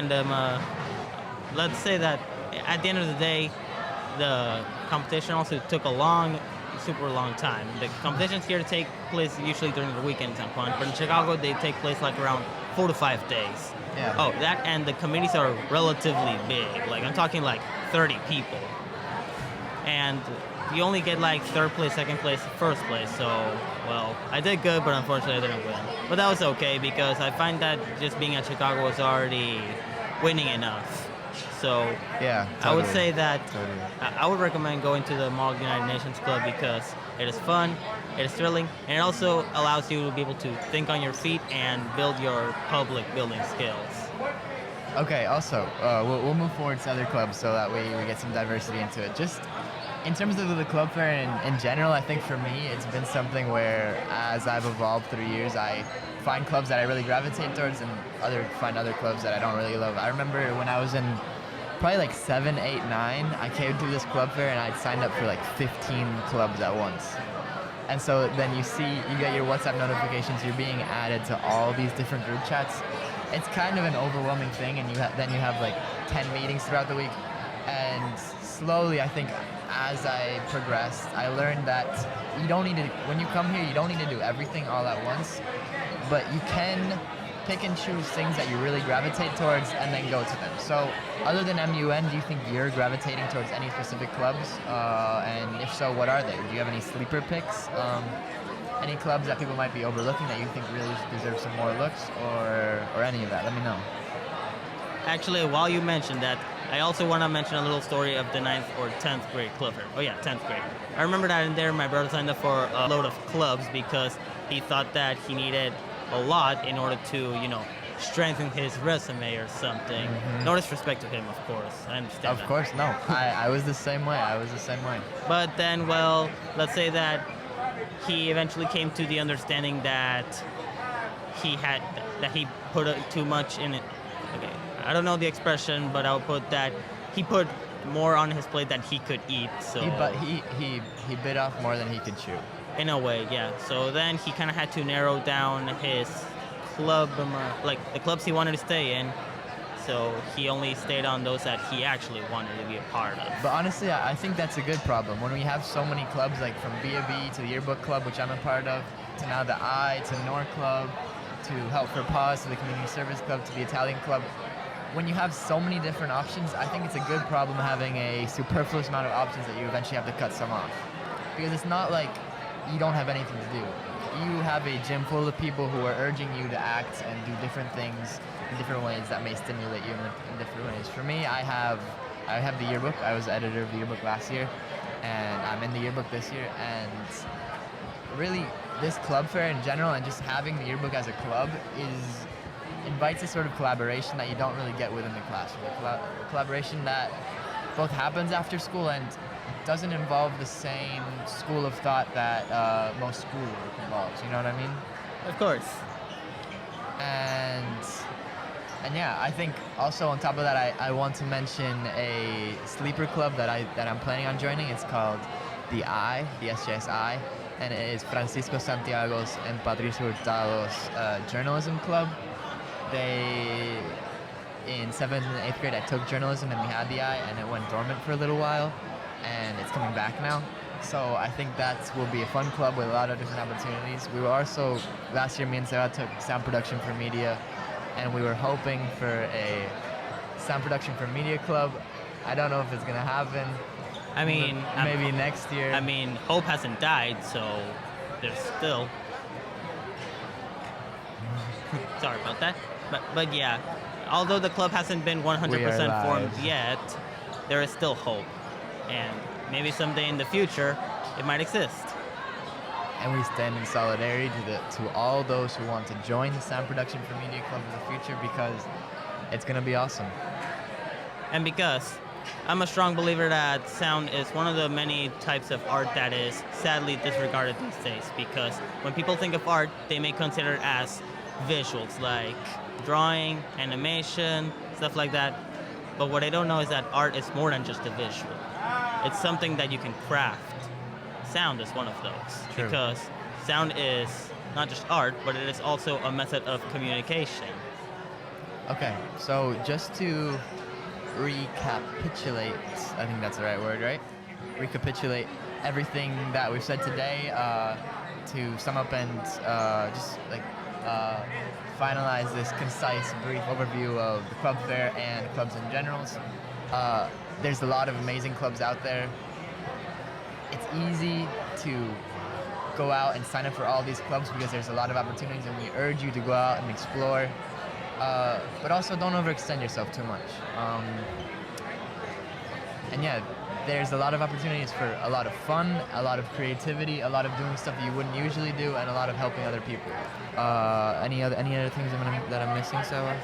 And let's say that at the end of the day, the competition also took a super long time. The competitions here take place usually during the weekends and fun, but in Chicago they take place like around 4 to 5 days. Yeah. Oh, that and the committees are relatively big. Like I'm talking like 30 people, and you only get like third place, second place, first place. So, well, I did good, but unfortunately I didn't win. But that was okay because I find that just being at Chicago was already winning enough. So Yeah, I would totally. say that Totally. I would recommend going to the Mall United Nations Club because it is fun, it is thrilling, and it also allows you to be able to think on your feet and build your public building skills. Okay, also, we'll move forward to other clubs so that way we get some diversity into it. Just in terms of the club fair in general, I think for me it's been something where as I've evolved through years, I find clubs that I really gravitate towards and find other clubs that I don't really love. I remember when I was in probably like 7, 8, 9, I came to this club fair and I'd signed up for like 15 clubs at once. And so then you get your WhatsApp notifications, you're being added to all these different group chats. It's kind of an overwhelming thing, and then you have like 10 meetings throughout the week. And slowly, I think, as I progressed, I learned that when you come here, you don't need to do everything all at once, but you can pick and choose things that you really gravitate towards and then go to them. So other than MUN, do you think you're gravitating towards any specific clubs? And if so, what are they? Do you have any sleeper picks? Any clubs that people might be overlooking that you think really deserve some more looks, or any of that? Let me know. Actually, while you mentioned that, I also want to mention a little story of the 9th or 10th grade club fair. Oh yeah, 10th grade. I remember that in there my brother signed up for a load of clubs because he thought that he needed a lot in order to, strengthen his resume or something. Mm-hmm. No disrespect to him, of course. I understand Of that. course, no. I was the same way. But then, well, let's say that he eventually came to the understanding that he put too much in it. Okay, I don't know the expression, but I'll put that he put more on his plate than he could eat. So He bit off more than he could chew. in a way, yeah. So then he kind of had to narrow down his club, like the clubs he wanted to stay in. So he only stayed on those that he actually wanted to be a part of. But honestly, I think that's a good problem. When we have so many clubs, like from B&B to the Yearbook Club, which I'm a part of, to now the I, to Nor Club, to Help for Pause, to the Community Service Club, to the Italian Club. When you have so many different options, I think it's a good problem having a superfluous amount of options that you eventually have to cut some off. Because it's not like you don't have anything to do. You have a gym full of people who are urging you to act and do different things in different ways that may stimulate you in different ways. For me, I have the yearbook. I was editor of the yearbook last year, and I'm in the yearbook this year. And really, this club fair in general, and just having the yearbook as a club, invites a sort of collaboration that you don't really get within the classroom. A collaboration that both happens after school and doesn't involve the same school of thought that most schoolwork involves. You know what I mean? Of course. And yeah, I think also on top of that, I want to mention a sleeper club that I'm planning on joining. It's called the SJSI, and it is Francisco Santiago's and Patricio Hurtado's journalism club. In 7th and 8th grade, I took journalism and we had the I, and it went dormant for a little while, and it's coming back now. So I think that will be a fun club with a lot of different opportunities. We were also, last year, me and Sarah took sound production for media, and we were hoping for a sound production for media club. I don't know if it's going to happen. I mean, maybe next year. I mean, hope hasn't died, so there's still. Sorry about that. But yeah, although the club hasn't been 100% formed yet, there is still hope. And maybe someday in the future, it might exist. And we stand in solidarity to all those who want to join the Sound Production for Media Club in the future, because it's going to be awesome. And because I'm a strong believer that sound is one of the many types of art that is sadly disregarded these days, because when people think of art, they may consider it as visuals like drawing, animation, stuff like that. But what I don't know is that art is more than just a visual. It's something that you can craft. Sound is one of those. True. Because sound is not just art, but it is also a method of communication. Okay, so just to recapitulate, I think that's the right word, right? Recapitulate everything that we've said today, to sum up and just like finalize this concise, brief overview of the club fair and clubs in general. There's a lot of amazing clubs out there. It's easy to go out and sign up for all these clubs because there's a lot of opportunities, and we urge you to go out and explore. But also don't overextend yourself too much. And yeah, there's a lot of opportunities for a lot of fun, a lot of creativity, a lot of doing stuff that you wouldn't usually do, and a lot of helping other people. Any other things that I'm missing, Sarah?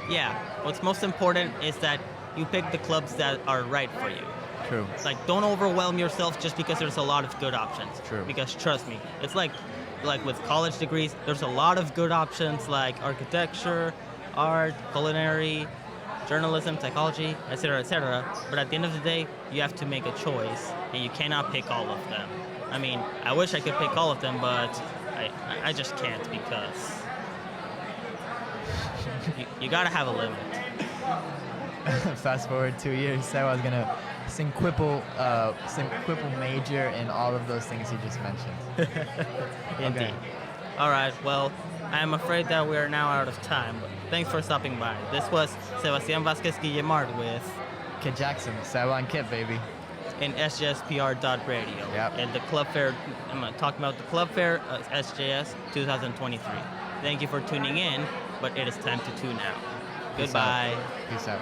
Yeah, what's most important is that you pick the clubs that are right for you. True. It's like, don't overwhelm yourself just because there's a lot of good options. True. Because trust me, it's like with college degrees, there's a lot of good options like architecture, art, culinary, journalism, psychology, etc., etc. But at the end of the day, you have to make a choice, and you cannot pick all of them. I mean, I wish I could pick all of them, but I just can't, because you gotta have a limit. Fast forward 2 years, Sarah's gonna quintuple major in all of those things you just mentioned. Indeed. Okay. All right, well, I'm afraid that we are now out of time, but thanks for stopping by. This was Sebastián Vázquez Guillermard with Kid Jackson, Sarah and Kit, baby. in sjspr.radio. Yep. And the club fair, I'm talking about the club fair, SJS 2023. Thank you for tuning in, but it is time to tune out. Peace Goodbye. out. Peace out.